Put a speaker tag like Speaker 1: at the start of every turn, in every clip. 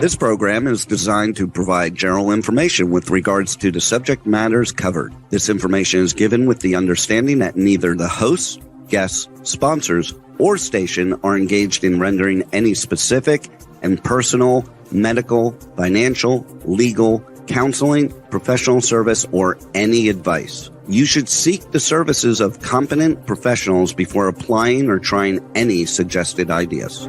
Speaker 1: This program is designed to provide general information with regards to the subject matters covered. This information is given with the understanding that neither the hosts, guests, sponsors, or station are engaged in rendering any specific and personal, medical, financial, legal, counseling, professional service, or any advice. You should seek the services of competent professionals before applying or trying any suggested ideas.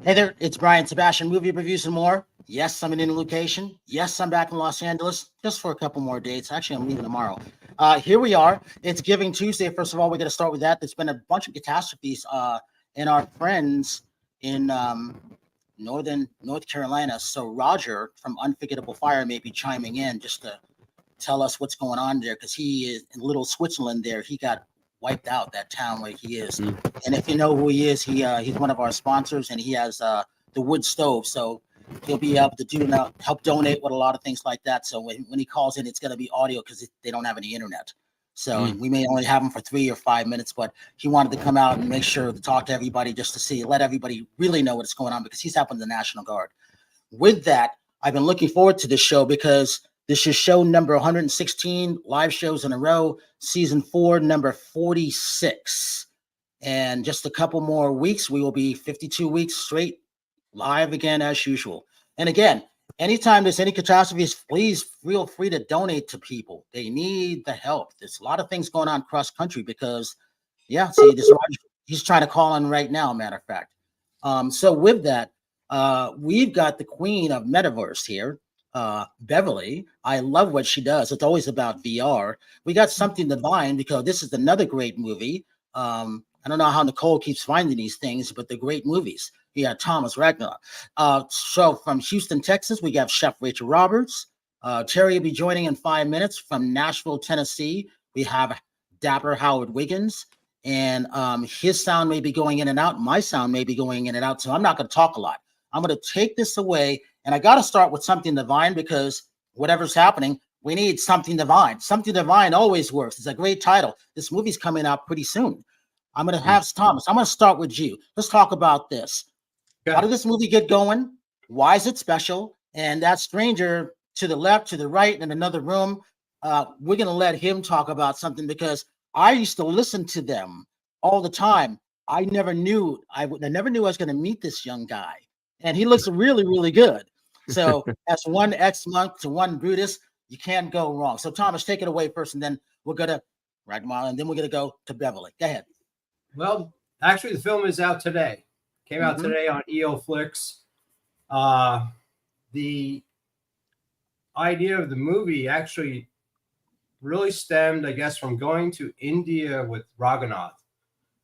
Speaker 2: Hey there, it's Brian Sebastian, Movie Reviews and More. Yes, I'm in a new location. Yes, I'm back in Los Angeles just for a couple more dates. Actually, I'm leaving tomorrow. Here we are. It's Giving Tuesday. First of all, we're going to start with that. There's been a bunch of catastrophes in our friends in northern North Carolina. So Roger from Unforgettable Fire may be chiming in just to tell us what's going on there, because he is in little Switzerland there. He got wiped out, that town where he is. And if you know who he is, he's one of our sponsors, and he has the wood stove, so he'll be able to help donate with a lot of things like that. So when he calls in, it's going to be audio because they don't have any internet, so we may only have him for 3 or 5 minutes, but he wanted to come out and make sure to talk to everybody, just to let everybody really know what's going on, because he's helping the National Guard. With that, I've been looking forward to this show because this is show number 116, live shows in a row, season 4, number 46. And just a couple more weeks, we will be 52 weeks straight live again as usual. And again, anytime there's any catastrophes, please feel free to donate to people. They need the help. There's a lot of things going on cross country because, he's trying to call in right now, matter of fact. So with that, we've got the queen of metaverse here. Beverly, I love what she does. It's always about VR. We got Something Divine because this is another great movie. I don't know how Nicole keeps finding these things, but they're great movies. We got Thomas Raghunath. So from Houston, Texas, we got Chef Rachel Roberts. Terri will be joining in 5 minutes. From Nashville, Tennessee, we have Dapper Howard Wiggins. And his sound may be going in and out. My sound may be going in and out. So I'm not going to talk a lot. I'm going to take this away. And I got to start with Something Divine because whatever's happening, we need Something Divine. Something Divine always works. It's a great title. This movie's coming out pretty soon. I'm going to have Thomas. I'm going to start with you. Let's talk about this. Okay. How did this movie get going? Why is it special? And that stranger to the left, to the right, in another room, we're going to let him talk about something because I used to listen to them all the time. I never knew I was going to meet this young guy. And he looks really, really good. So as one ex-monk to one Brutus, you can't go wrong. So Thomas, take it away first, and then we're going to Raghunath, and then we're going to go to Beverly. Go ahead.
Speaker 3: Well, actually, the film is out today. Came out today on EO Flix. The idea of the movie actually really stemmed, I guess, from going to India with Raghunath.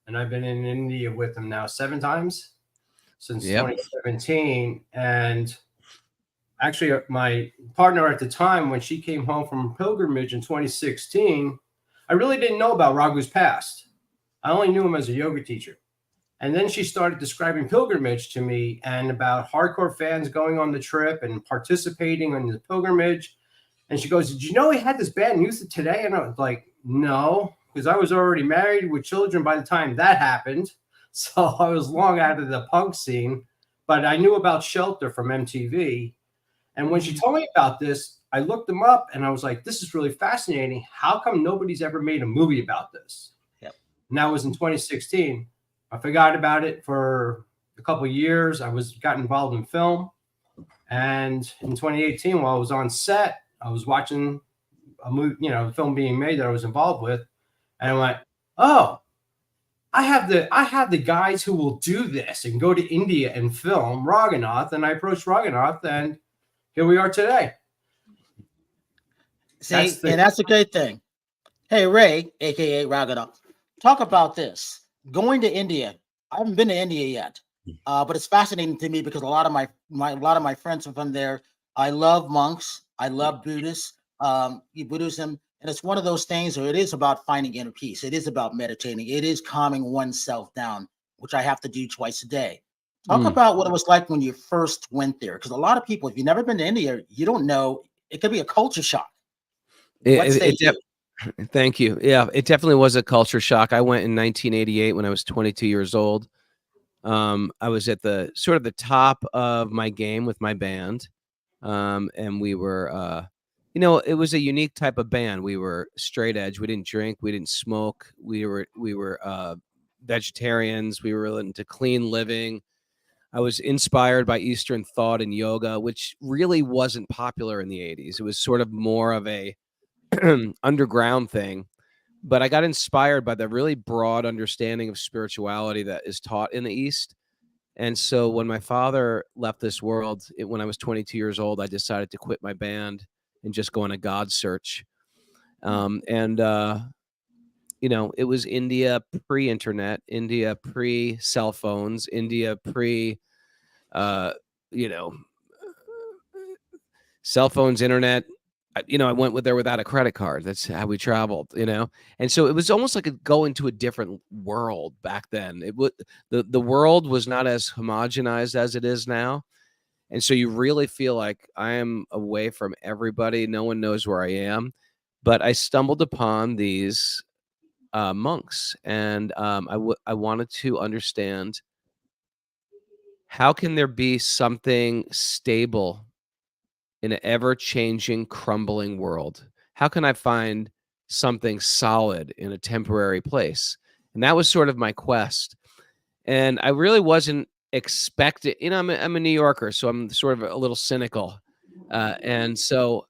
Speaker 3: And I've been in India with him now 7 times since 2017. And actually, my partner at the time, when she came home from pilgrimage in 2016, I really didn't know about Raghu's past. I only knew him as a yoga teacher. And then she started describing pilgrimage to me and about hardcore fans going on the trip and participating in the pilgrimage. And she goes, "Did you know he had this band Youth Today?" And I was like, "No," because I was already married with children by the time that happened. So I was long out of the punk scene. But I knew about Shelter from MTV. And when she told me about this, I looked them up and I was like, this is really fascinating. How come nobody's ever made a movie about this?
Speaker 2: Yep.
Speaker 3: And that was in 2016. I forgot about it for a couple of years. I got involved in film. And in 2018, while I was on set, I was watching a movie, a film being made that I was involved with. And I went, oh, I have the guys who will do this and go to India and film Raghunath, and I approached Raghunath, and here we are today.
Speaker 2: See, and that's a great thing. Hey, Ray, aka Raghunath, talk about this. Going to India. I haven't been to India yet, but it's fascinating to me because a lot of my friends are from there. I love monks. I love Buddhists, Buddhism, and it's one of those things where it is about finding inner peace. It is about meditating. It is calming oneself down, which I have to do twice a day. Talk about what it was like when you first went there, because a lot of people, if you've never been to India, you don't know. It could be a culture shock.
Speaker 4: Thank you. Yeah, it definitely was a culture shock. I went in 1988 when I was 22 years old. I was at the sort of the top of my game with my band. And we were, it was a unique type of band. We were straight edge. We didn't drink. We didn't smoke. We were vegetarians. We were into clean living. I was inspired by Eastern thought and yoga, which really wasn't popular in the 80s. It was sort of more of a underground thing, but I got inspired by the really broad understanding of spirituality that is taught in the East. And so when my father left this world, when I was 22 years old, I decided to quit my band and just go on a God search. It was India pre-internet, India pre-cell phones, India cell phones, internet. I went there without a credit card. That's how we traveled, And so it was almost like going to a different world back then. The world was not as homogenized as it is now. And so you really feel like I am away from everybody. No one knows where I am. But I stumbled upon these monks, and I wanted to understand, how can there be something stable in an ever-changing, crumbling world? How can I find something solid in a temporary place? And that was sort of my quest. And I really wasn't expecting, I'm a New Yorker, so I'm sort of a little cynical. And so,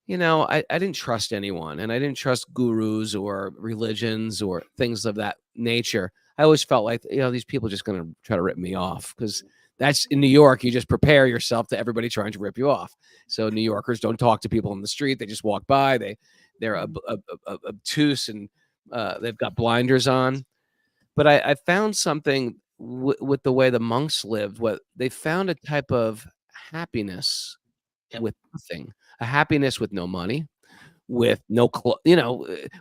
Speaker 4: I didn't trust anyone, and I didn't trust gurus or religions or things of that nature. I always felt like, these people are just going to try to rip me off, because that's in New York. You just prepare yourself to everybody trying to rip you off. So New Yorkers don't talk to people on the street. They just walk by. They're obtuse, and they've got blinders on. But I found something with the way the monks lived. What they found, a type of happiness with nothing, a happiness with no money, with no,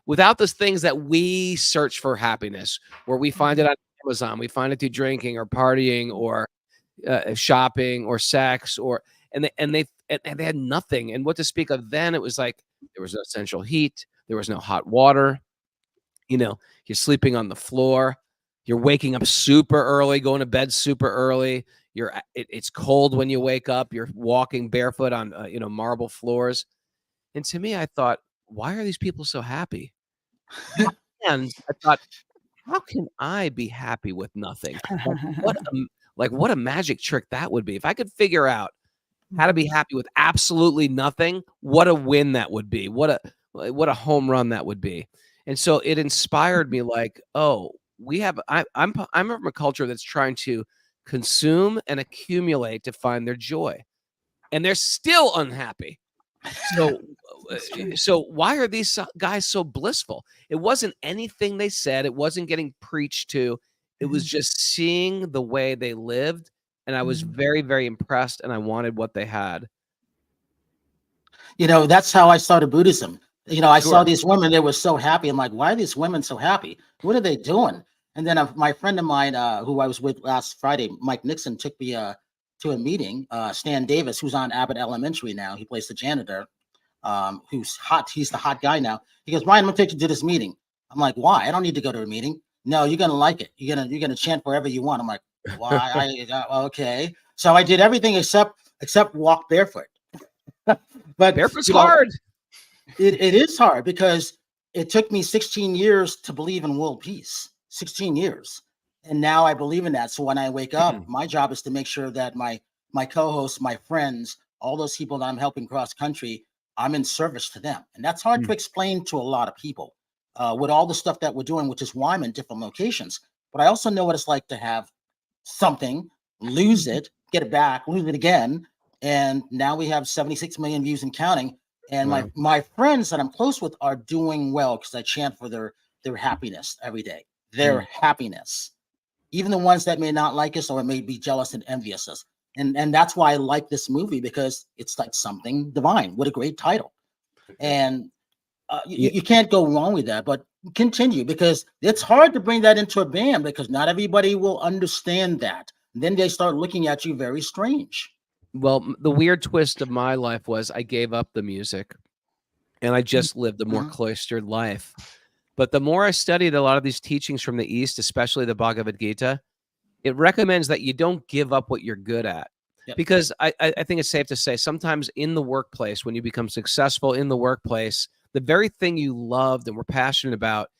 Speaker 4: without those things that we search for happiness, where we find it on Amazon, we find it through drinking or partying or shopping or sex, and they had nothing. And what to speak of then? It was like there was no central heat, there was no hot water. You're sleeping on the floor, you're waking up super early, going to bed super early. It's cold when you wake up. You're walking barefoot on marble floors. And to me, I thought, why are these people so happy? And I thought, how can I be happy with nothing? What a magic trick that would be. If I could figure out how to be happy with absolutely nothing, what a win that would be. What a home run that would be. And so it inspired me, like, oh, I'm from a culture that's trying to consume and accumulate to find their joy, and they're still unhappy. So why are these guys so blissful? It wasn't anything they said. It wasn't getting preached to. It was just seeing the way they lived. And I was very, very impressed, and I wanted what they had.
Speaker 2: That's how I started Buddhism. I saw these women, they were so happy. I'm like, why are these women so happy? What are they doing? And then my friend of mine, who I was with last Friday, Mike Nixon, took me to a meeting. Stan Davis, who's on Abbott Elementary now, he plays the janitor, who's hot. He's the hot guy now. He goes, Ryan, I'm gonna take you to this meeting. I'm like, why? I don't need to go to a meeting. No, you're gonna like it. You're gonna chant wherever you want. I'm like, why? Okay. So I did everything except walk barefoot. But
Speaker 4: barefoot's hard.
Speaker 2: It is hard, because it took me 16 years to believe in world peace. 16 years. And now I believe in that. So when I wake up, my job is to make sure that my co-hosts, my friends, all those people that I'm helping cross country, I'm in service to them. And that's hard to explain to a lot of people. with all the stuff that we're doing, which is why I'm in different locations. But I also know what it's like to have something, lose it, get it back, lose it again. And now we have 76 million views and counting. And
Speaker 4: Wow.
Speaker 2: my friends that I'm close with are doing well because I chant for their happiness every day, their happiness. Even the ones that may not like us or may be jealous and envious us. And that's why I like this movie, because it's like something divine. What a great title. And you can't go wrong with that, but continue, because it's hard to bring that into a band because not everybody will understand that. And then they start looking at you very strange.
Speaker 4: Well, the weird twist of my life was I gave up the music and I just lived a more cloistered life. But the more I studied a lot of these teachings from the East, especially the Bhagavad Gita, it recommends that you don't give up what you're good at.
Speaker 2: Yep.
Speaker 4: Because I think it's safe to say sometimes in the workplace, when you become successful in the workplace, the very thing you loved and were passionate about,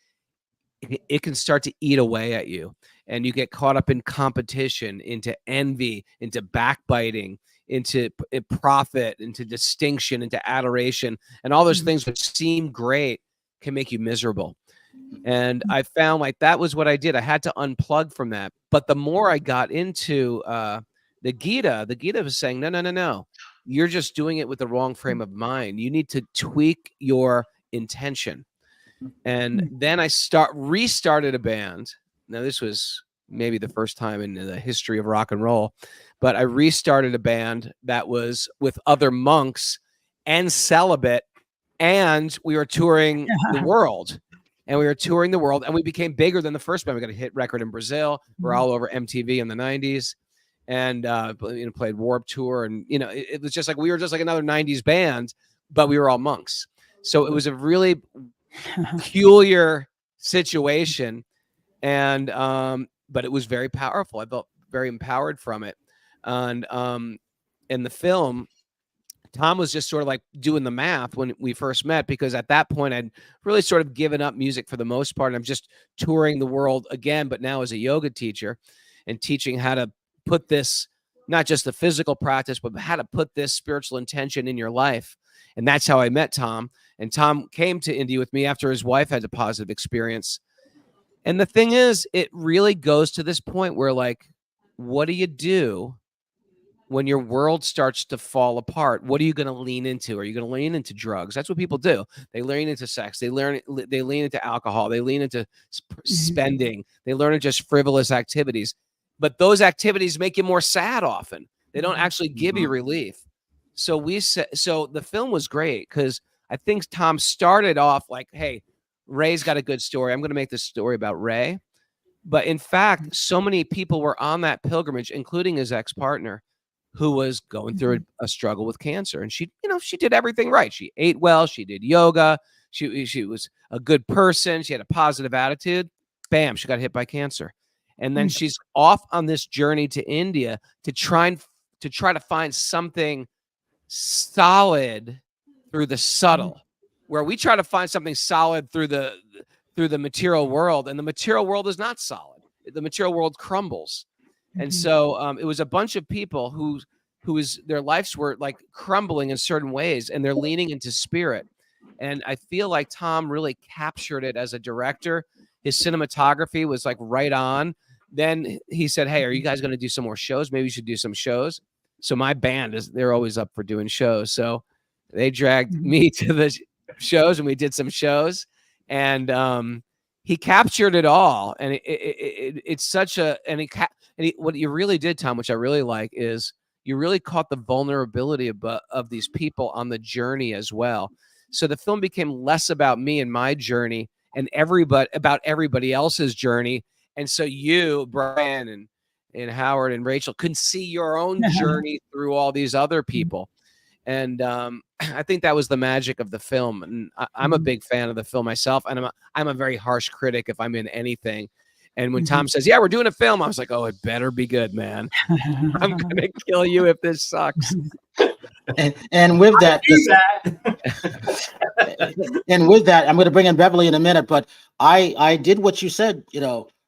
Speaker 4: it can start to eat away at you. And you get caught up in competition, into envy, into backbiting, into profit, into distinction, into adoration. And all those things which seem great can make you miserable. And I found like that was what I did. I had to unplug from that. But the more I got into the Gita was saying, no. You're just doing it with the wrong frame of mind. You need to tweak your intention. And then I restarted a band. Now, this was maybe the first time in the history of rock and roll, but I restarted a band that was with other monks and celibate, and we were touring the world. And we became bigger than the first band. We got a hit record in Brazil. We're all over MTV in the 90s. And played Warped Tour, and it was just like we were just like another 90s band, but we were all monks. So it was a really peculiar situation, and but it was very powerful. I felt very empowered from it. And in the film, Tom was just sort of like doing the math when we first met, because at that point I'd really sort of given up music for the most part. And I'm just touring the world again, but now as a yoga teacher and teaching how to put this, not just the physical practice, but how to put this spiritual intention in your life. And that's how I met Tom. And Tom came to India with me after his wife had a positive experience. And the thing is, it really goes to this point where, like, what do you do when your world starts to fall apart? What are you going to lean into? Are you going to lean into drugs? That's what people do. They lean into sex. They lean into alcohol. They lean into spending. They learn into just frivolous activities. But those activities make you more sad often. They don't actually give you relief. So the film was great because I think Tom started off like, hey, Ray's got a good story. I'm going to make this story about Ray. But in fact, so many people were on that pilgrimage, including his ex-partner, who was going through a struggle with cancer. And she did everything right. She ate well. She did yoga. She was a good person. She had a positive attitude. Bam, she got hit by cancer. And then she's off on this journey to India to try to find something solid through the subtle, where we try to find something solid through the material world, and the material world is not solid. The material world crumbles. And so it was a bunch of people their lives were like crumbling in certain ways, and they're leaning into spirit. And I feel like Tom really captured it as a director. His cinematography was like right on. Then he said, hey, are you guys going to do some more shows? Maybe you should do some shows. So my band they're always up for doing shows. So they dragged me to the shows, and we did some shows, and he captured it all. And it's such a, what you really did, Tom, which I really like, is you really caught the vulnerability of these people on the journey as well. So the film became less about me and my journey and about everybody else's journey. And so you, Brian, and Howard and Rachel could see your own journey through all these other people. And I think that was the magic of the film. And I'm a big fan of the film myself. And I'm a very harsh critic if I'm in anything. And when Tom says, yeah, we're doing a film, I was like, oh, it better be good, man. I'm going to kill you if this sucks.
Speaker 2: And with that, I'm going to bring in Beverly in a minute, but I did what you said,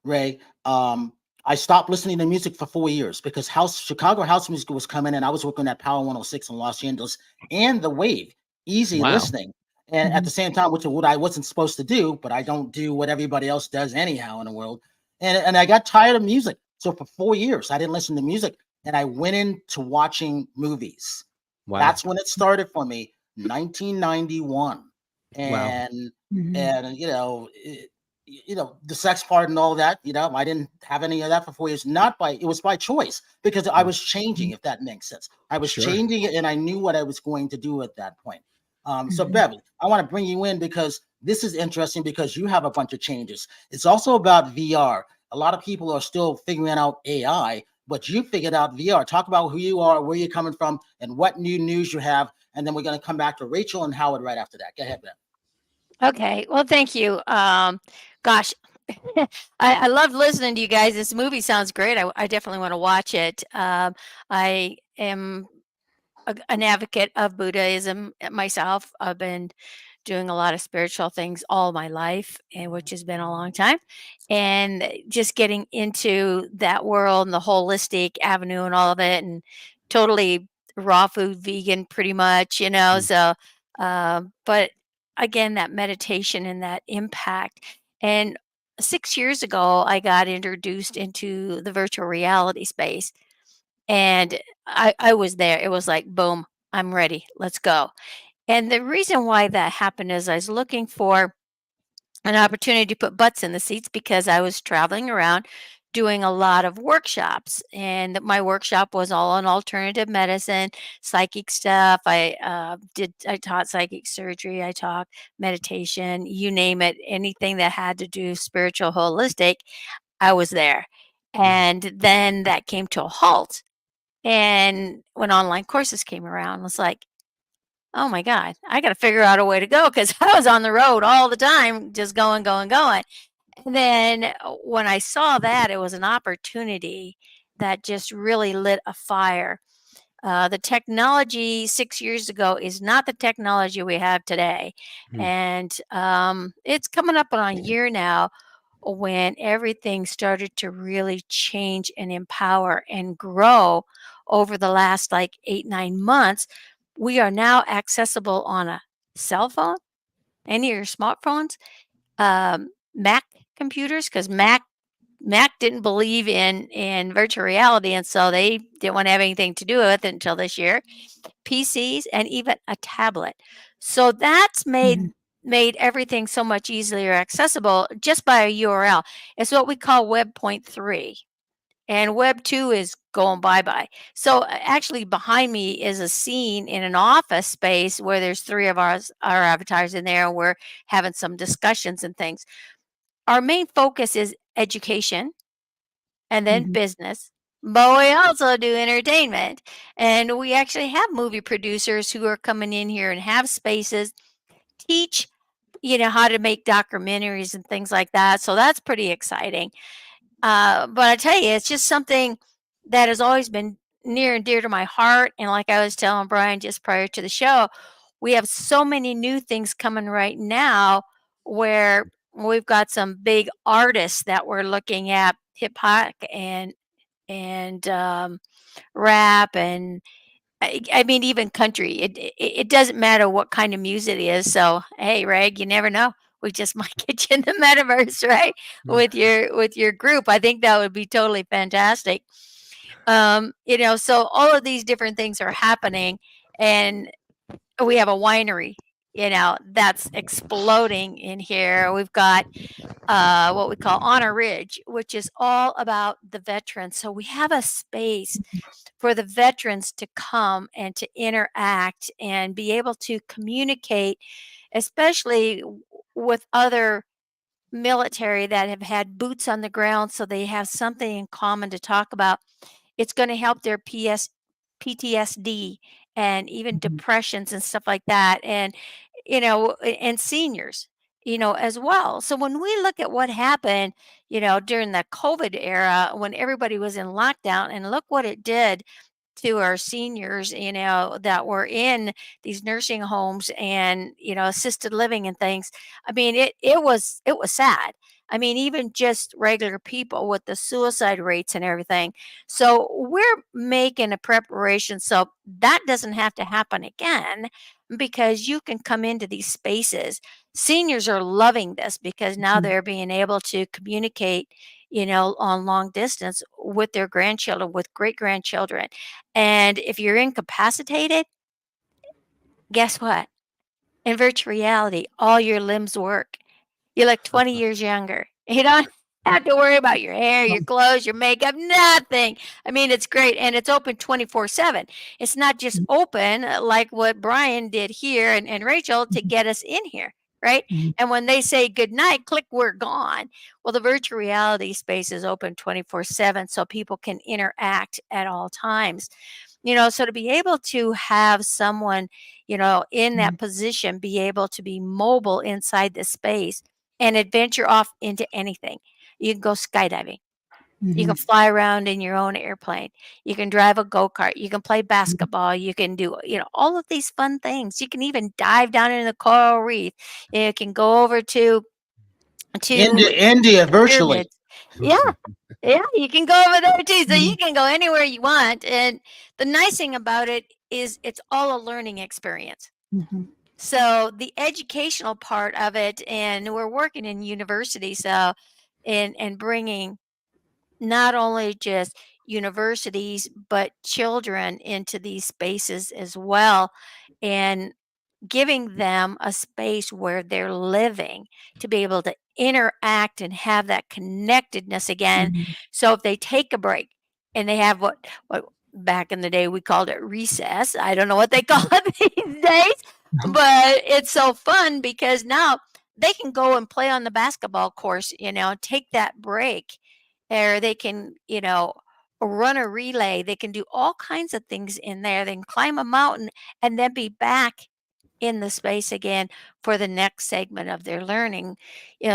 Speaker 2: Ray. I stopped listening to music for 4 years because Chicago house music was coming in. I was working at Power 106 in Los Angeles and the Wave, easy listening. And at the same time, which is what I wasn't supposed to do, but I don't do what everybody else does anyhow in the world. And I got tired of music. So for 4 years, I didn't listen to music, and I went into watching movies.
Speaker 4: Wow.
Speaker 2: That's when it started for me, 1991. And the sex part and all that, I didn't have any of that for 4 years. It was by choice, because I was changing, if that makes sense. I was changing it, and I knew what I was going to do at that point. So Beverly, I want to bring you in because this is interesting, because you have a bunch of changes. It's also about VR. A lot of people are still figuring out AI, but you figured out VR. Talk about who you are, where you're coming from, and what new news you have. And then we're going to come back to Rachel and Howard right after that. Go ahead, Ben.
Speaker 5: Okay. Well, thank you. Gosh, I love listening to you guys. This movie sounds great. I definitely want to watch it. I am an advocate of Buddhism myself. I've been doing a lot of spiritual things all my life, and which has been a long time. And just getting into that world and the holistic avenue and all of it, and totally raw food, vegan, pretty much, So, but again, that meditation and that impact. And 6 years ago, I got introduced into the virtual reality space, and I was there. It was like, boom, I'm ready. Let's go. And the reason why that happened is I was looking for an opportunity to put butts in the seats, because I was traveling around doing a lot of workshops, and my workshop was all on alternative medicine, psychic stuff. I taught psychic surgery, I taught meditation, you name it, anything that had to do spiritual, holistic, I was there. And then that came to a halt. And when online courses came around, I was like, oh my God, I got to figure out a way to go, because I was on the road all the time, just going, going, going. And then when I saw that, it was an opportunity that just really lit a fire. The technology 6 years ago is not the technology we have today. And it's coming up on a year now when everything started to really change and empower and grow over the last like 8-9 months. We are now accessible on a cell phone, any of your smartphones, Mac computers, because Mac didn't believe in virtual reality, and so they didn't want to have anything to do with it until this year. PCs, and even a tablet. So that's made everything so much easier accessible just by a URL. It's what we call Web 0.3. And Web 2 is going bye-bye. So actually behind me is a scene in an office space where there's 3 of our avatars in there, and we're having some discussions and things. Our main focus is education, and then business. But we also do entertainment. And we actually have movie producers who are coming in here and have spaces, teach, how to make documentaries and things like that. So that's pretty exciting. But I tell you, it's just something that has always been near and dear to my heart. And like I was telling Brian just prior to the show, we have so many new things coming right now where we've got some big artists that we're looking at, hip hop and rap, and I mean even country. It doesn't matter what kind of music it is. So hey, Reg, you never know. We just might get you in the metaverse, right? With your group. I think that would be totally fantastic. So all of these different things are happening, and we have a winery, that's exploding in here. We've got what we call Honor Ridge, which is all about the veterans. So we have a space for the veterans to come and to interact and be able to communicate, especially with other military that have had boots on the ground, so they have something in common to talk about. It's going to help their PTSD and even depressions and stuff like that, and and seniors, as well. So when we look at what happened, during the COVID era, when everybody was in lockdown, and look what it did to our seniors, that were in these nursing homes and, assisted living and things. I mean, it was sad. I mean, even just regular people with the suicide rates and everything. So we're making a preparation so that doesn't have to happen again. because you can come into these spaces. Seniors are loving this because now they're being able to communicate, on long distance with their grandchildren, with great grandchildren. And if you're incapacitated, guess what? In virtual reality, all your limbs work. You look 20 years younger. You don't have to worry about your hair, your clothes, your makeup, nothing. I mean, it's great. And it's open 24/7. It's not just open like what Brian did here and Rachel to get us in here, right? And when they say good night, click, we're gone. Well, the virtual reality space is open 24/7 so people can interact at all times. So to be able to have someone, in that position, be able to be mobile inside the space and adventure off into anything. You can go skydiving. You can fly around in your own airplane. You can drive a go-kart. You can play basketball. You can do, all of these fun things. You can even dive down into the coral reef. You can go over to
Speaker 2: India virtually.
Speaker 5: pyramids. Yeah. Yeah, you can go over there too. So you can go anywhere you want. And the nice thing about it is it's all a learning experience. So the educational part of it, and we're working in university, so and bringing not only just universities but children into these spaces as well, and giving them a space where they're living to be able to interact and have that connectedness again. So if they take a break and they have what back in the day we called it recess, I don't know what they call it these days, but it's so fun because now they can go and play on the basketball course, take that break, or they can, run a relay. They can do all kinds of things in there. They can climb a mountain and then be back in the space again for the next segment of their learning.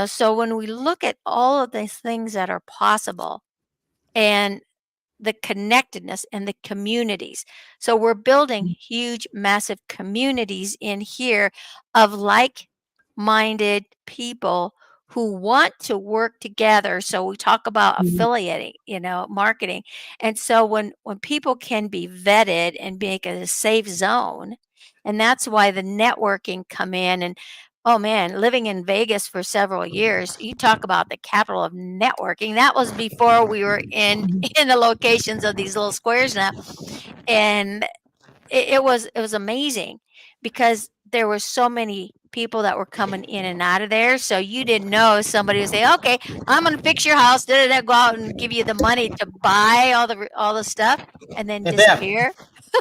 Speaker 5: So when we look at all of these things that are possible and the connectedness and the communities. So we're building huge, massive communities in here of like-minded people who want to work together. So we talk about affiliating, marketing. And so when people can be vetted and make it a safe zone, and that's why the networking come in. And oh man, living in Vegas for several years, you talk about the capital of networking. That was before we were in the locations of these little squares now. And it was amazing because there were so many people that were coming in and out of there. So you didn't know, somebody would say, okay, I'm going to fix your house, go out and give you the money to buy all the stuff and then
Speaker 2: Hey, Bev,
Speaker 5: disappear.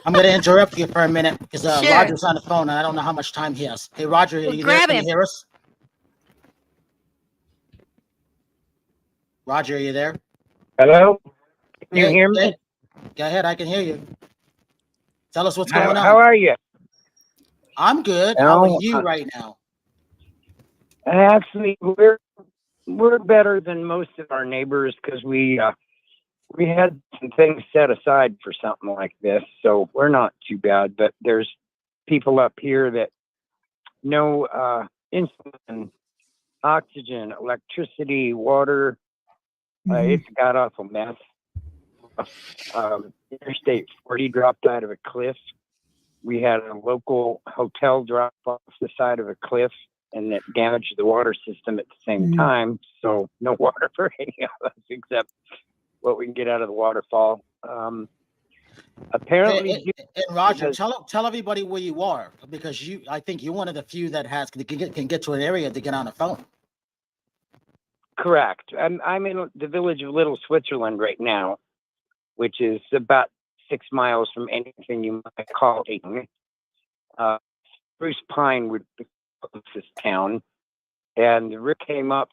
Speaker 2: I'm going to interrupt you for a minute because
Speaker 5: Sure.
Speaker 2: Roger's on the phone and I don't know how much time he has. Hey, Roger, are you there?
Speaker 5: Grab
Speaker 2: Can you
Speaker 5: him.
Speaker 2: hear us? Roger, are you there?
Speaker 6: Hello? Can you
Speaker 2: Hey,
Speaker 6: hear me?
Speaker 2: hey, go ahead, I can hear you. Tell us what's going on.
Speaker 6: How are you?
Speaker 2: I'm good. How are
Speaker 6: Oh,
Speaker 2: you right now?
Speaker 6: Actually, we're better than most of our neighbors because we had some things set aside for something like this, so we're not too bad. But there's people up here that know insulin, oxygen, electricity, water. It's a god awful mess. Interstate 40 dropped out of a cliff. We had a local hotel drop off the side of a cliff, and it damaged the water system at the same time. So no water for any of us except what we can get out of the waterfall. Apparently,
Speaker 2: and Roger, tell everybody where you are because I think you're one of the few that can get to an area to get on the phone.
Speaker 6: Correct. I'm in the village of Little Switzerland right now, which is about 6 miles from anything you might call Dayton. Spruce Pine would be the closest town. And the river came up,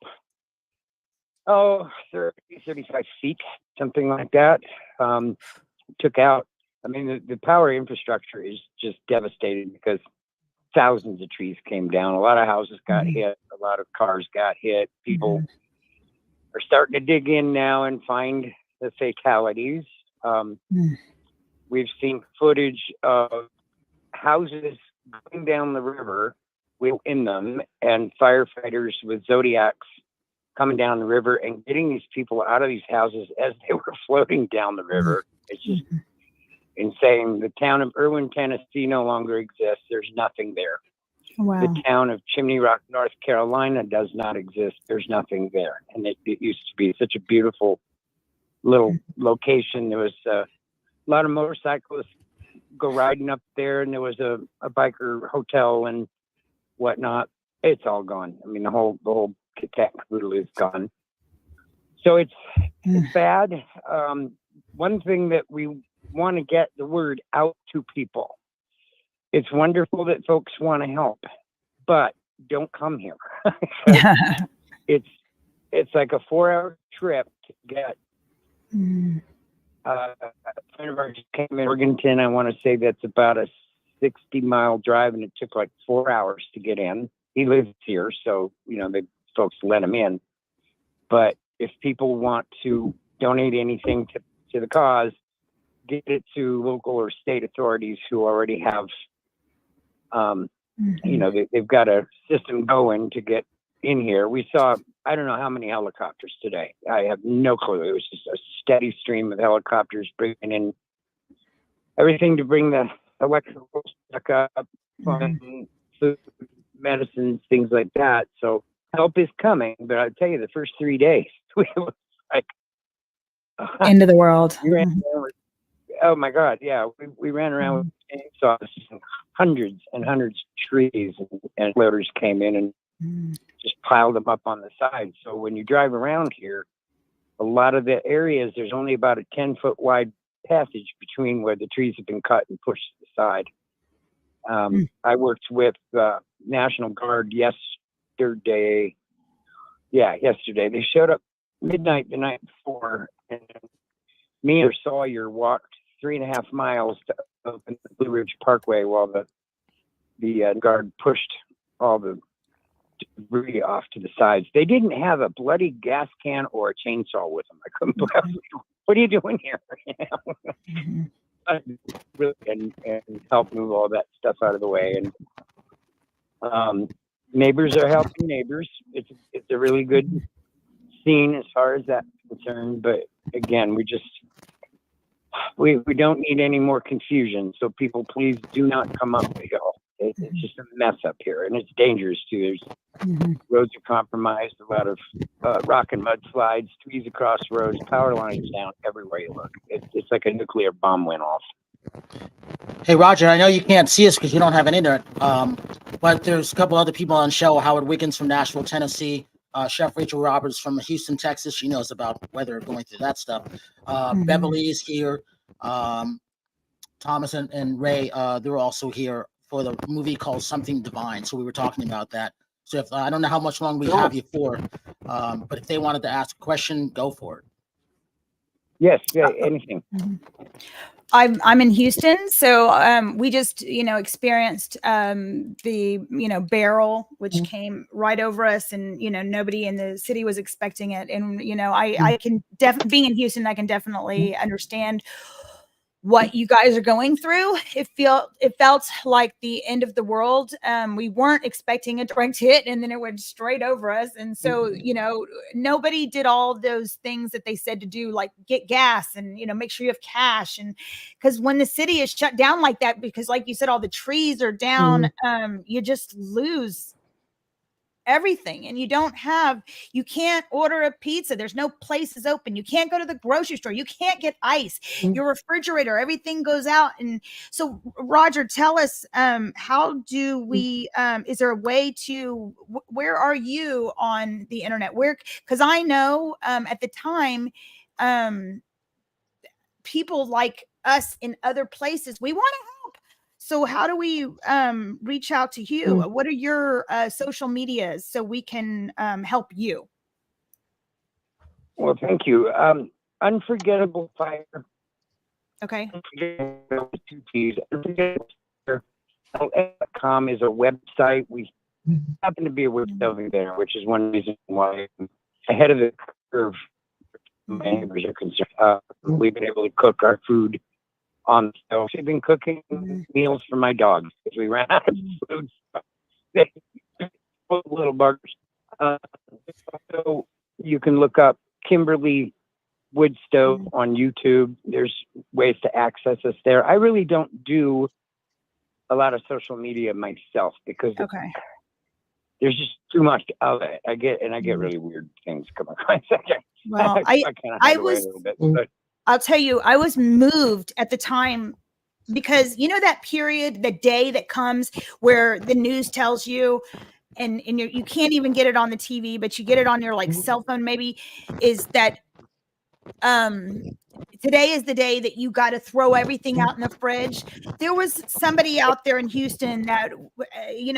Speaker 6: 30, 35 feet, something like that. Took out, the power infrastructure is just devastated because thousands of trees came down. A lot of houses got hit. A lot of cars got hit. People are starting to dig in now and find the fatalities. We've seen footage of houses going down the river in them and firefighters with Zodiacs coming down the river and getting these people out of these houses as they were floating down the river. It's just in saying the town of Irwin, Tennessee no longer exists. There's nothing there.
Speaker 7: Wow.
Speaker 6: The town of Chimney Rock, North Carolina does not exist. There's nothing there. And it used to be such a beautiful little location. There was a lot of motorcyclists go riding up there, and there was a biker hotel and whatnot. It's all gone. I mean, the whole kit kat caboodle is gone. So it's bad. One thing that we want to get the word out to people. It's wonderful that folks want to help, but don't come here. It's like a 4-hour trip to get. A friend of ours came in Morganton. I want to say that's about a 60-mile drive, and it took like 4 hours to get in. He lives here, so the folks let him in. But if people want to donate anything to the cause, get it to local or state authorities who already have, they've got a system going to get in here. We saw, I don't know how many helicopters today. I have no clue. It was just a steady stream of helicopters bringing in everything to bring the electrical back up, food, medicines, things like that. So help is coming, but I'll tell you, the first 3 days, we were like,
Speaker 7: end of the world.
Speaker 6: Oh my God, yeah. We ran around with chainsaws, hundreds and hundreds of trees, and loaders came in and just piled them up on the side. So when you drive around here, a lot of the areas, there's only about a 10-foot wide passage between where the trees have been cut and pushed to the side. I worked with National Guard yesterday. Yeah, yesterday. They showed up midnight the night before, and me and Sawyer walked 3.5 miles to open the Blue Ridge Parkway while the guard pushed all the debris off to the sides. They didn't have a bloody gas can or a chainsaw with them. I couldn't believe it. What are you doing here? And help move all that stuff out of the way. And neighbors are helping neighbors. It's a really good scene as far as that's concerned. But again, we don't need any more confusion. So people, please do not come up the hill. It's just a mess up here, and it's dangerous too. There's roads are compromised, a lot of rock and mud slides, trees across roads, power lines down everywhere you look. It's like a nuclear bomb went off.
Speaker 2: Hey, Roger, I know you can't see us because you don't have an internet, but there's a couple other people on the show. Howard Wiggins from Nashville, Tennessee. Chef Rachel Roberts from Houston, Texas. She knows about weather, going through that stuff. Beverly is here. Thomas and Ray, they're also here for the movie called Something Divine. So we were talking about that. So if I don't know how much longer we have you for, but if they wanted to ask a question, go for it.
Speaker 6: Yes, yeah, anything.
Speaker 7: I'm in Houston, so we just experienced the barrel which came right over us, and nobody in the city was expecting it, and I can being in Houston, I can definitely understand what you guys are going through. It felt like the end of the world. We weren't expecting a direct hit, and then it went straight over us. And so, nobody did all those things that they said to do, like get gas and, make sure you have cash. And because when the city is shut down like that, because like you said, all the trees are down, you just lose everything, and you can't order a pizza. There's no places open. You can't go to the grocery store. You can't get ice. Your refrigerator, everything goes out. And so, Roger, tell us, how do we, is there a way to, where are you on the internet? Because I know at the time, people like us in other places, we want to help. So how do we reach out to you? What are your social medias so we can help you?
Speaker 6: Well, thank you. Unforgettable Fire.
Speaker 7: Okay.
Speaker 6: Unforgettablepire.com is a website. We happen to be a website over there, which is one reason why I'm ahead of the curve. My neighbors are concerned. We've been able to cook our food on the stove. We've been cooking meals for my dogs because we ran out of food. They little buggers. So you can look up Kimberly Wood Stove on YouTube. There's ways to access us there. I really don't do a lot of social media myself because
Speaker 7: Okay.
Speaker 6: there's just too much of it. I get really weird things coming across.
Speaker 7: Well,
Speaker 6: I kind of
Speaker 7: I
Speaker 6: hide away a
Speaker 7: was,
Speaker 6: little bit, but
Speaker 7: I'll tell you, I was moved at the time because you know that period, the day that comes where the news tells you, and you can't even get it on the TV, but you get it on your like cell phone, maybe, is that today is the day that you got to throw everything out in the fridge. There was somebody out there in Houston that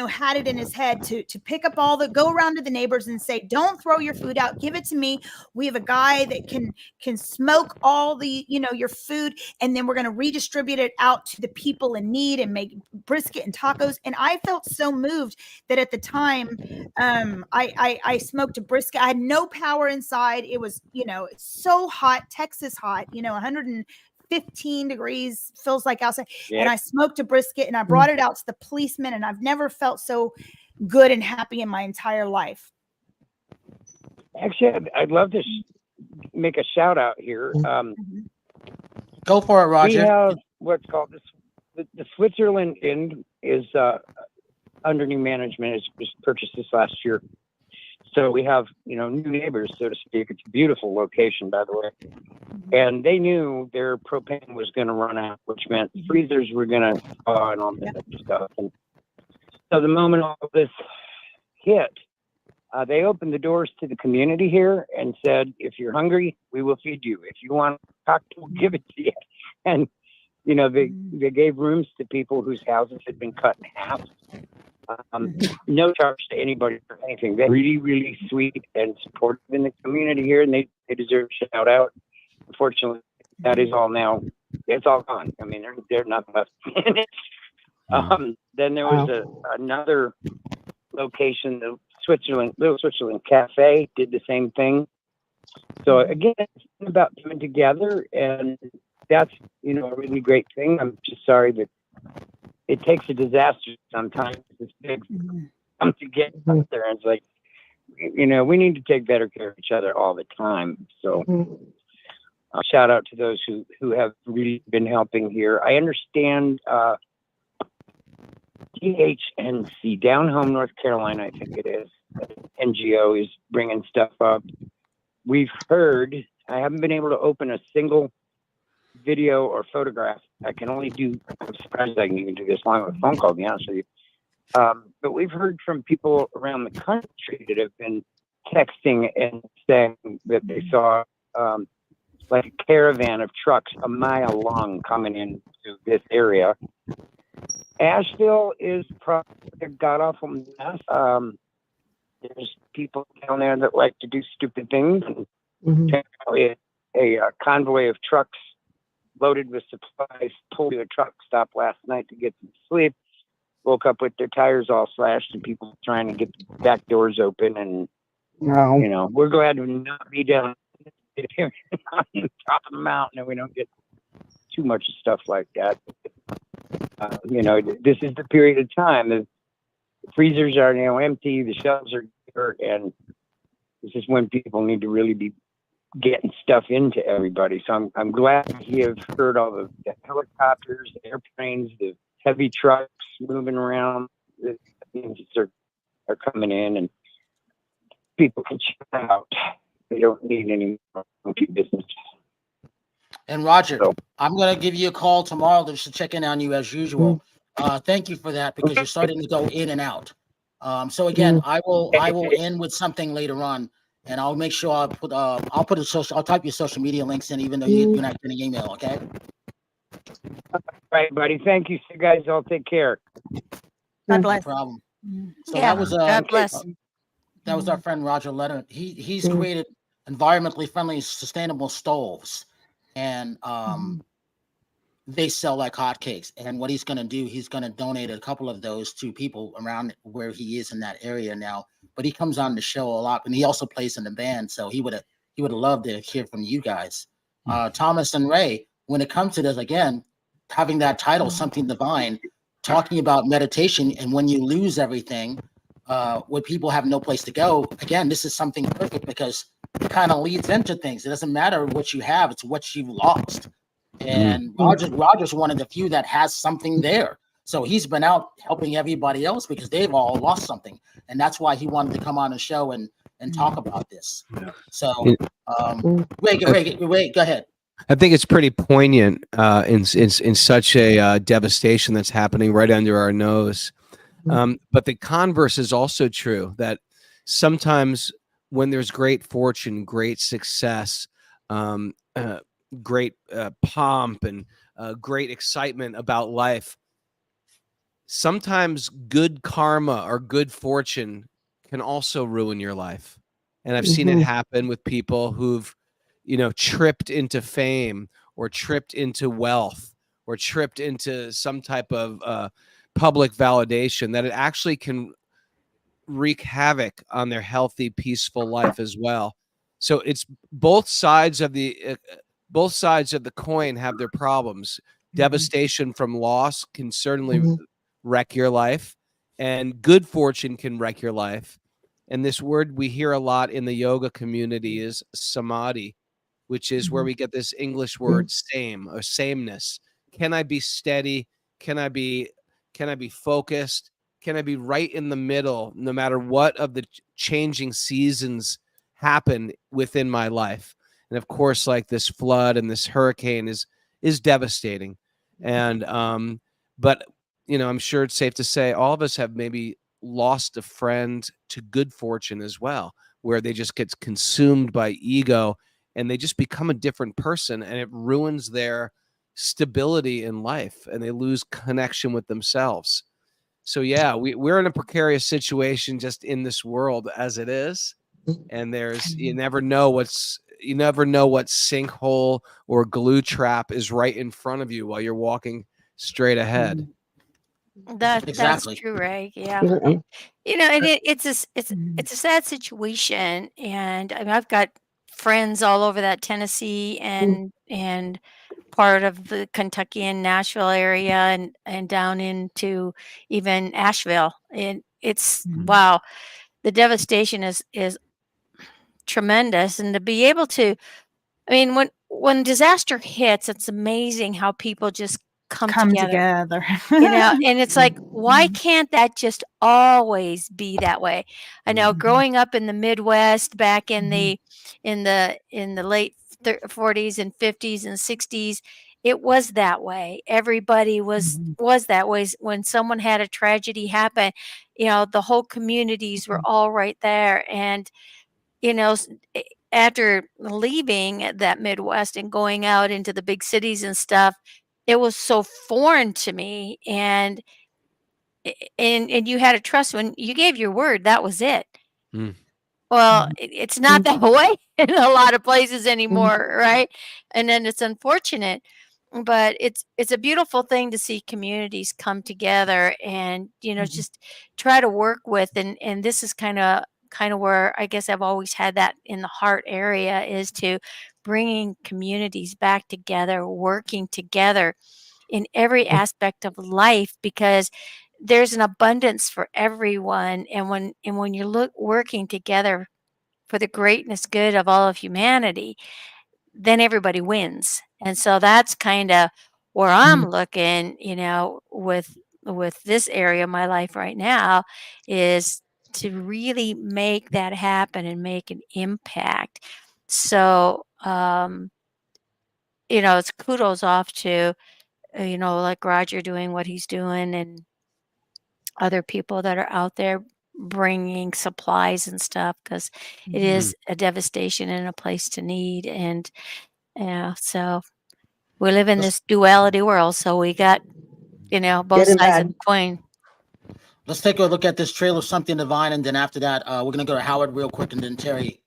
Speaker 7: had it in his head to pick up go around to the neighbors and say, don't throw your food out, give it to me. We have a guy that can smoke all the your food, and then we're going to redistribute it out to the people in need and make brisket and tacos. And I felt so moved that at the time I smoked a brisket. I had no power inside. It was so hot, Texas hot, 115 degrees feels like outside.
Speaker 6: Yep.
Speaker 7: And I smoked a brisket and I brought it out to the policeman, and I've never felt so good and happy in my entire life.
Speaker 6: actually, I'd love to make a shout out here.
Speaker 2: Go for it, Roger.
Speaker 6: We have what's called the Switzerland Inn is under new management. It's just purchased this last year. So we have, new neighbors, so to speak. It's a beautiful location, by the way. And they knew their propane was going to run out, which meant freezers were going to thaw and all that stuff. And so the moment all of this hit, they opened the doors to the community here and said, if you're hungry, we will feed you. If you want a cocktail, we'll give it to you. And, they gave rooms to people whose houses had been cut in half. No charge to anybody for anything. They're really, really sweet and supportive in the community here, and they deserve a shout out. Unfortunately, that is all now. It's all gone. I mean, they're not left in it. Then there was another location, the Little Switzerland Cafe, did the same thing. So again, it's about coming together, and that's a really great thing. I'm just sorry that it takes a disaster sometimes. It's big to get out there, and it's like, we need to take better care of each other all the time. So shout out to those who have really been helping here. I understand THNC, Down Home, North Carolina, I think it is, NGO is bringing stuff up. We've heard, I haven't been able to open a single video or photograph. I can only I'm surprised I can even do this long with a phone call, to be honest with you. But we've heard from people around the country that have been texting and saying that they saw like a caravan of trucks a mile long coming into this area. Asheville is probably a god-awful mess. There's people down there that like to do stupid things. A convoy of trucks loaded with supplies pulled to a truck stop last night to get some sleep. Woke up with their tires all slashed and people trying to get the back doors open. And, we're glad to not be down here on the top of the mountain, and we don't get too much stuff like that. This is the period of time. The freezers are now empty, the shelves are here, and this is when people need to really be getting stuff into everybody. So I'm glad you have heard all the helicopters, the airplanes, the heavy trucks moving around. The things are coming in, and people can check out. They don't need any monkey business.
Speaker 2: And Roger, I'm going to give you a call tomorrow to check in on you as usual. Thank you for that, because you're starting to go in and out. So again, I will end with something later on, and I'll make sure I'll type your social media links in, even though you're not getting email. Okay.
Speaker 6: All right, buddy. Thank you, so guys. All take care.
Speaker 7: God bless.
Speaker 2: No problem. So
Speaker 5: Yeah,
Speaker 2: that was
Speaker 5: God bless.
Speaker 2: That was our friend Roger Leonard. He's created environmentally friendly, sustainable stoves, and they sell like hotcakes. And what he's going to do, he's going to donate a couple of those to people around where he is in that area now. But he comes on the show a lot, and he also plays in the band. So he would have loved to hear from you guys, Thomas and Ray. When it comes to this, again, having that title, Something Divine, talking about meditation, and when you lose everything, when people have no place to go, again, this is something perfect, because it kind of leads into things. It doesn't matter what you have, it's what you've lost. And Roger's one of the few that has something there. So he's been out helping everybody else because they've all lost something. And that's why he wanted to come on the show and talk about this. So wait, go ahead.
Speaker 4: I think it's pretty poignant in such a devastation that's happening right under our nose. But the converse is also true, that sometimes when there's great fortune, great success, great pomp, and great excitement about life, sometimes good karma or good fortune can also ruin your life. And I've seen it happen with people who've, tripped into fame or tripped into wealth or tripped into some type of public validation, that it actually can wreak havoc on their healthy, peaceful life as well. So it's both sides of the coin have their problems. Devastation from loss can certainly wreck your life, and good fortune can wreck your life. And this word we hear a lot in the yoga community is samadhi, which is where we get this English word same or sameness. Can I be steady? Can I be focused? Can I be right in the middle, no matter what of the changing seasons happen within my life? And of course, like this flood and this hurricane is devastating. And but I'm sure it's safe to say all of us have maybe lost a friend to good fortune as well, where they just get consumed by ego and they just become a different person, and it ruins their stability in life and they lose connection with themselves. So yeah, we're in a precarious situation just in this world as it is. And you never know what sinkhole or glue trap is right in front of you while you're walking straight ahead.
Speaker 5: That's true, Ray. Yeah. And it's a sad situation. And I mean, I've got friends all over that Tennessee and part of the Kentucky and Nashville area and down into even Asheville. And it's wow, the devastation is tremendous. And to be able to, I mean, when disaster hits, it's amazing how people just come together. And it's like, why can't that just always be that way? I know growing up in the Midwest back in the late 40s and 50s and 60s, it was that way. Everybody was that way. When someone had a tragedy happen, the whole communities were all right there. And after leaving that Midwest and going out into the big cities and stuff, it was so foreign to me. And you had to trust when you gave your word, that was it. Well, it's not that way in a lot of places anymore, right? And then it's unfortunate, but it's a beautiful thing to see communities come together and just try to work with. And this is kind of where I guess I've always had that in the heart area, is to bringing communities back together, working together in every aspect of life, because there's an abundance for everyone. And when you're working together for the greatness good of all of humanity, then everybody wins. And so that's kind of where I'm looking, with this area of my life right now, is to really make that happen and make an impact. So, it's kudos off to, like Roger doing what he's doing, and other people that are out there bringing supplies and stuff, because it is a devastation and a place to need. And so we live in this duality world, so we got both sides of the coin.
Speaker 2: Let's take a look at this trailer, Something Divine, and then after that we're gonna go to Howard real quick, and then Terry.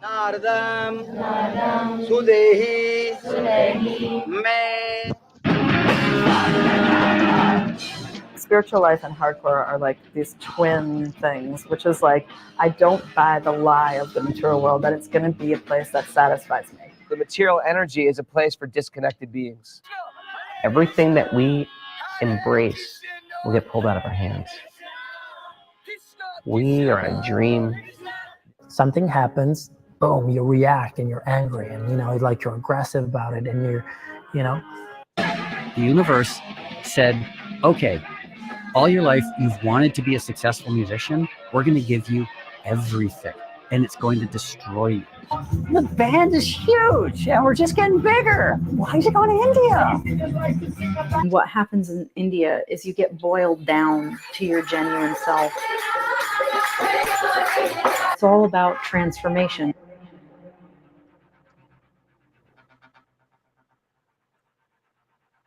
Speaker 8: Nardam Sudehi Me.
Speaker 9: Spiritual life and hardcore are like these twin things, which is like, I don't buy the lie of the material world that it's going to be a place that satisfies me.
Speaker 10: The material energy is a place for disconnected beings.
Speaker 11: Everything that we embrace will get pulled out of our hands. We are in a dream.
Speaker 12: Something happens boom, you react and you're angry and, you know, like you're aggressive about it and you're, you know.
Speaker 13: The universe said, okay, all your life you've wanted to be a successful musician. We're going to give you everything and it's going to destroy you.
Speaker 14: The band is huge and we're just getting bigger. Why is it going to India?
Speaker 15: What happens in India is you get boiled down to your genuine self. It's all about transformation.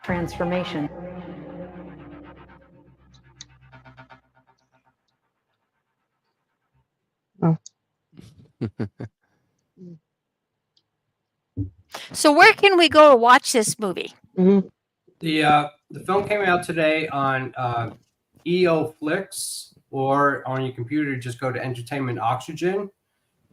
Speaker 15: Transformation.
Speaker 16: Oh.
Speaker 5: So where can we go to watch this movie?
Speaker 16: Mm-hmm.
Speaker 3: The film came out today on EO Flix, or on your computer, just go to Entertainment Oxygen.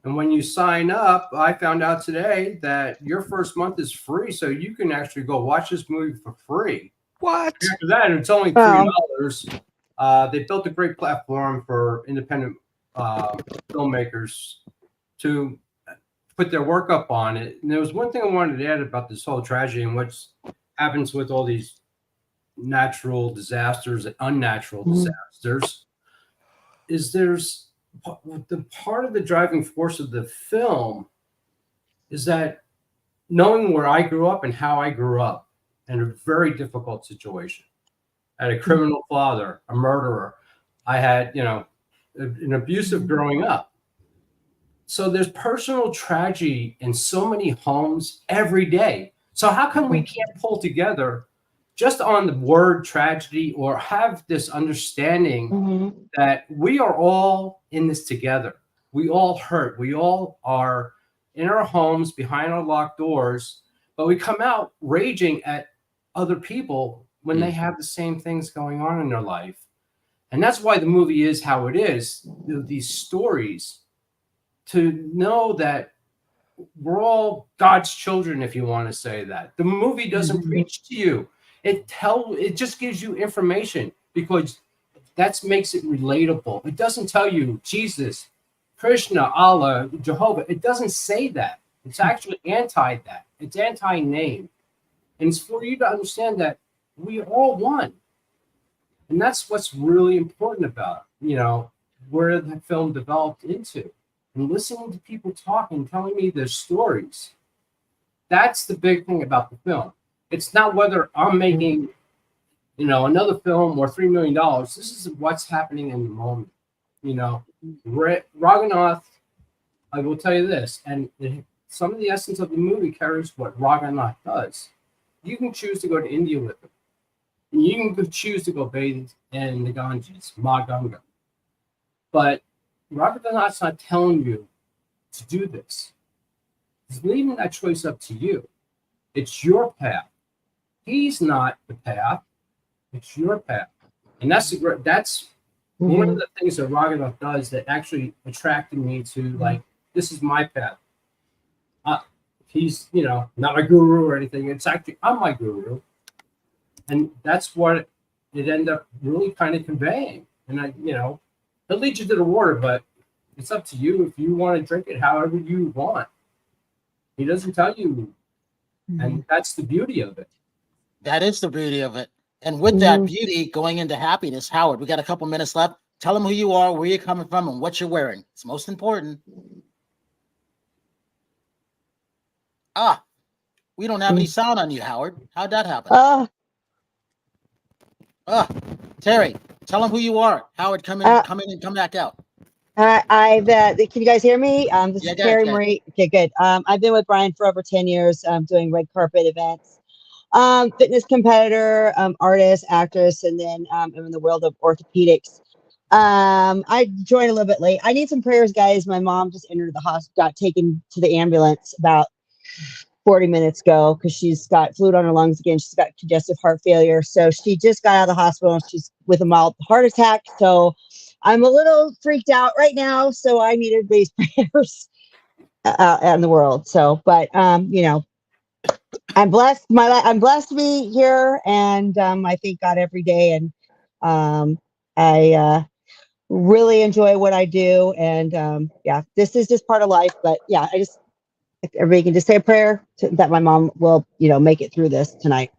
Speaker 3: And when you sign up, I found out today that your first month is free, so you can actually go watch this movie for free.
Speaker 4: What?
Speaker 3: After that, it's only $3. They built a great platform for independent filmmakers to put their work up on it. And there was one thing I wanted to add about this whole tragedy and what happens with all these natural disasters and unnatural disasters, is there's the part of the driving force of the film is that knowing where I grew up and how I grew up in a very difficult situation. I had a criminal father, a murderer. I had, you know, an abusive growing up. So there's personal tragedy in so many homes every day. So how come we can't pull together just on the word tragedy, or have this understanding that we are all in this together? We all hurt. We all are in our homes behind our locked doors, but we come out raging at other people when they have the same things going on in their life. And that's why the movie is how it is. These stories, to know that we're all God's children, if you want to say that. The movie doesn't preach to you. It just gives you information, because that makes it relatable. It doesn't tell you Jesus, Krishna, Allah, Jehovah. It doesn't say that. It's actually anti that. It's anti-name. And it's for you to understand that we are all one. And that's what's really important about, you know, where the film developed into. And listening to people talk and telling me their stories. That's the big thing about the film. It's not whether I'm making, you know, another film or $3 million. This is what's happening in the moment. You know, Raghunath, I will tell you this, and some of the essence of the movie carries what Raghunath does. You can choose to go to India with him. And you can choose to go bathe in the Ganges, Ma Ganga. But Raghunath's not telling you to do this. He's leaving that choice up to you. It's your path. He's not the path. It's your path. And that's one of the things that Raghunath does that actually attracted me to, like, this is my path. He's, you know, not a guru or anything. It's actually, I'm my guru. And that's what it ended up really kind of conveying. And it'll lead you to the water, but it's up to you if you want to drink it however you want. He doesn't tell you. And that's the beauty of it.
Speaker 2: That is the beauty of it. And with that beauty going into happiness, Howard, we got a couple minutes left. Tell them who you are, where you're coming from, and what you're wearing. It's most important. We don't have any sound on you, Howard. How'd that happen? Terri, tell them who you are. Howard, come in and come back out.
Speaker 16: Can you guys hear me? This is Terri Marie. Okay, good. I've been with Brian for over 10 years, doing red carpet events. Fitness competitor, artist, actress, and then I'm in the world of orthopedics. I joined a little bit late. I need some prayers, guys. My mom just entered the hospital, got taken to the ambulance about 40 minutes ago because she's got fluid on her lungs again. She's got congestive heart failure. So she just got out of the hospital. She's with a mild heart attack. So I'm a little freaked out right now. So I need everybody's prayers out in the world. So, but, I'm blessed. I'm blessed to be here, and I thank God every day. And really enjoy what I do. And yeah, this is just part of life. But yeah, if everybody can just say a prayer that my mom will, make it through this tonight.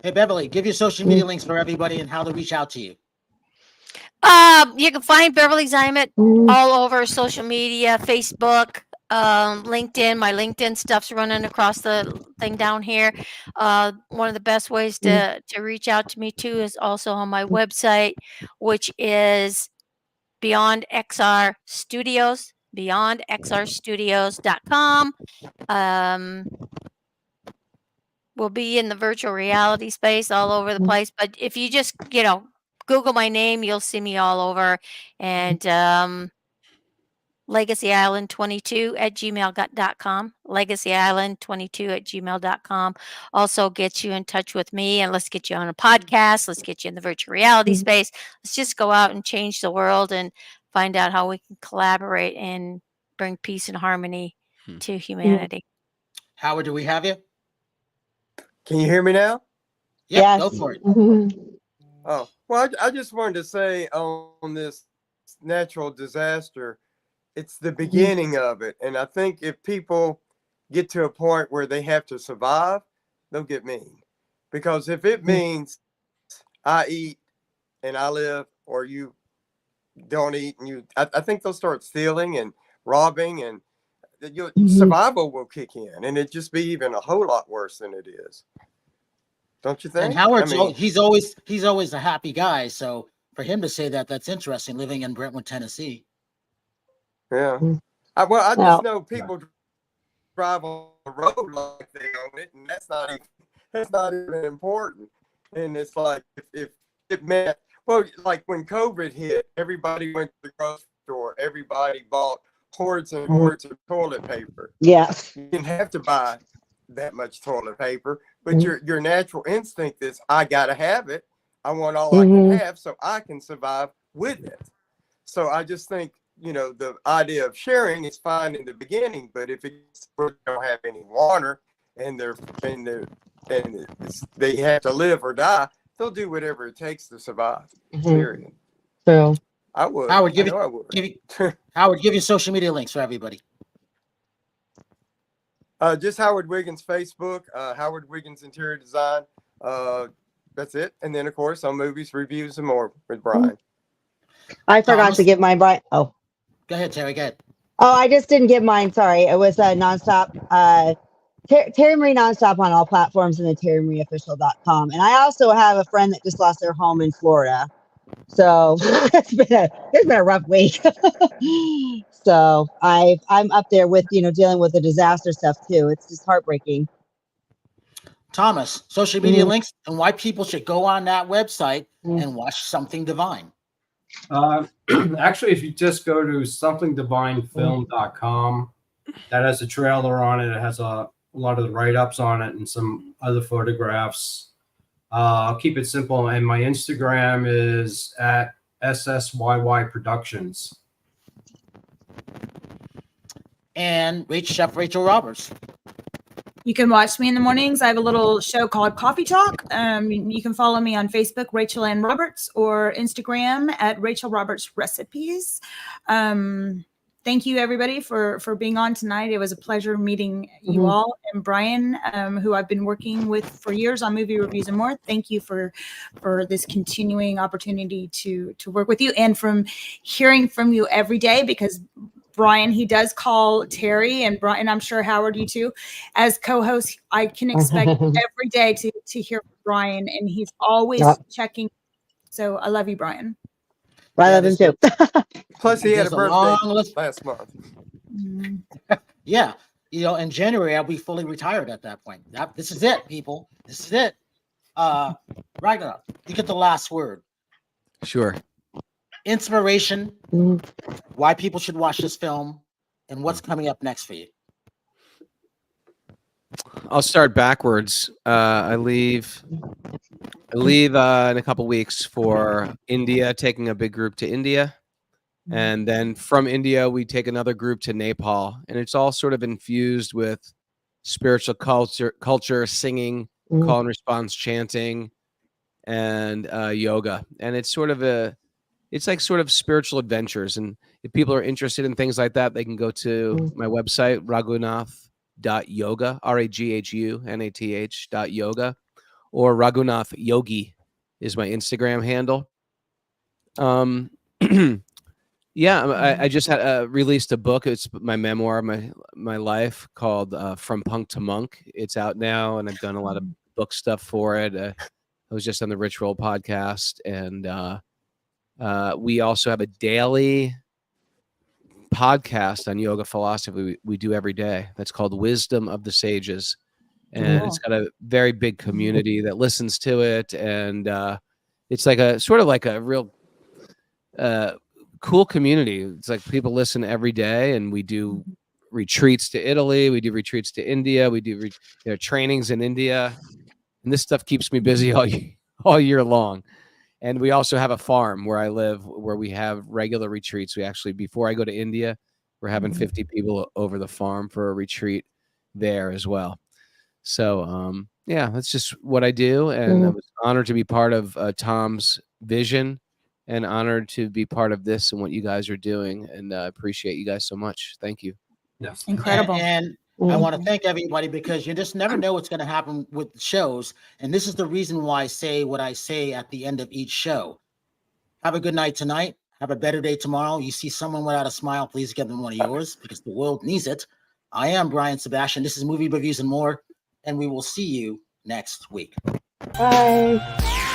Speaker 2: Hey, Beverly, give your social media links for everybody and how to reach out to you.
Speaker 5: You can find Beverly Zemet all over social media, Facebook, LinkedIn. My LinkedIn stuff's running across the thing down here. One of the best ways to reach out to me too is also on my website, which is Beyond XR Studios, beyondxrstudios.com. We'll be in the virtual reality space all over the place. But if you just, Google my name, you'll see me all over. And legacyisland22@gmail.com. legacyisland22@gmail.com also gets you in touch with me, and let's get you on a podcast. Let's get you in the virtual reality space. Let's just go out and change the world and find out how we can collaborate and bring peace and harmony to humanity.
Speaker 2: Howard, do we have you?
Speaker 17: Can you hear me now?
Speaker 2: Yeah, yes. Go for it.
Speaker 17: Oh, well, I just wanted to say on this natural disaster, it's the beginning of it. And I think if people get to a point where they have to survive, they'll get mean. Because if it means I eat and I live, or you don't eat, and I think they'll start stealing and robbing, and survival will kick in, and it'd just be even a whole lot worse than it is. Don't you think?
Speaker 2: And Howard's he's always a happy guy. So for him to say that, that's interesting. Living in Brentwood, Tennessee.
Speaker 17: Yeah. I just know people drive on the road like they own it, and that's not even important. And it's like if it meant, well, like when COVID hit, everybody went to the grocery store, everybody bought hordes and hordes of toilet paper.
Speaker 16: Yeah.
Speaker 17: You didn't have to buy that much toilet paper, but your natural instinct is, I gotta have it. I want all I can have so I can survive with it. So I just think, the idea of sharing is fine in the beginning, but if it's where they don't have any water and they have to live or die, they'll do whatever it takes to survive. Period.
Speaker 16: So
Speaker 17: I would.
Speaker 2: Howard, give you social media links for everybody.
Speaker 17: Just Howard Wiggins Facebook, Howard Wiggins Interior Design. That's it. And then, of course, on Movies, Reviews, and More with Brian.
Speaker 16: I forgot to give mine, Brian. Oh.
Speaker 2: Go ahead, Terry. Go ahead.
Speaker 16: Oh, I just didn't give mine. Sorry. It was nonstop. Terri Marie Nonstop on all platforms, and the TerriMarieOfficial.com. And I also have a friend that just lost their home in Florida. So it's been a rough week. So I'm up there with, dealing with the disaster stuff too. It's just heartbreaking.
Speaker 2: Thomas, social media links and why people should go on that website and watch Something Divine.
Speaker 3: Actually, if you just go to somethingdivinefilm.com, that has a trailer on it. It has a lot of the write-ups on it and some other photographs. I'll keep it simple, and my Instagram is at SSYY Productions.
Speaker 2: And Chef Rachel Roberts.
Speaker 7: You can watch me in the mornings. I have a little show called Coffee Talk. You can follow me on Facebook, Rachel Ann Roberts, or Instagram at Rachel Roberts Recipes. Thank you, everybody, for being on tonight. It was a pleasure meeting you all. And Brian, who I've been working with for years on Movie Reviews and More, thank you for this continuing opportunity to work with you, and from hearing from you every day, because Brian, he does call Terry, and Brian, I'm sure Howard, you too, as co-host. I can expect every day to hear from Brian, and he's always checking. So I love you, Brian.
Speaker 16: I love him too.
Speaker 17: Plus, he had a birthday last month.
Speaker 2: Yeah, in January I'll be fully retired at that point. This is it, people. This is it. Raghunath, you get the last word.
Speaker 4: Sure.
Speaker 2: Inspiration, why people should watch this film, and what's coming up next for you.
Speaker 4: I'll start backwards. I leave in a couple weeks for India, taking a big group to India. And then from India, we take another group to Nepal. And it's all sort of infused with spiritual culture, singing, call and response chanting, and yoga. And it's sort of it's like sort of spiritual adventures. And if people are interested in things like that, they can go to my website, raghunath.yoga, RAGHUNATH.yoga, or Raghunath Yogi is my Instagram handle. Yeah, I just had released a book. It's my memoir, my life, called From Punk to Monk. It's out now, and I've done a lot of book stuff for it. I was just on the Rich Roll podcast, and we also have a daily podcast on yoga philosophy we do every day. That's called Wisdom of the Sages, and it's got a very big community that listens to it, and it's like a sort of like a real cool community. It's like people listen every day, and we do retreats to Italy, we do retreats to India, we do trainings in India, and this stuff keeps me busy all year long. And we also have a farm where I live, where we have regular retreats. We actually, before I go to India, we're having 50 people over the farm for a retreat there as well. So yeah, that's just what I do, and I was honored to be part of Tom's vision, and honored to be part of this and what you guys are doing. And I appreciate you guys so much. Thank you.
Speaker 3: Yes.
Speaker 2: Incredible. And I want to thank everybody, because you just never know what's going to happen with the shows. And this is the reason why I say what I say at the end of each show. Have a good night tonight. Have a better day tomorrow. You see someone without a smile, please give them one of yours, because the world needs it. I am Brian Sebastian. This is Movie Reviews and More, and we will see you next week.
Speaker 16: Bye.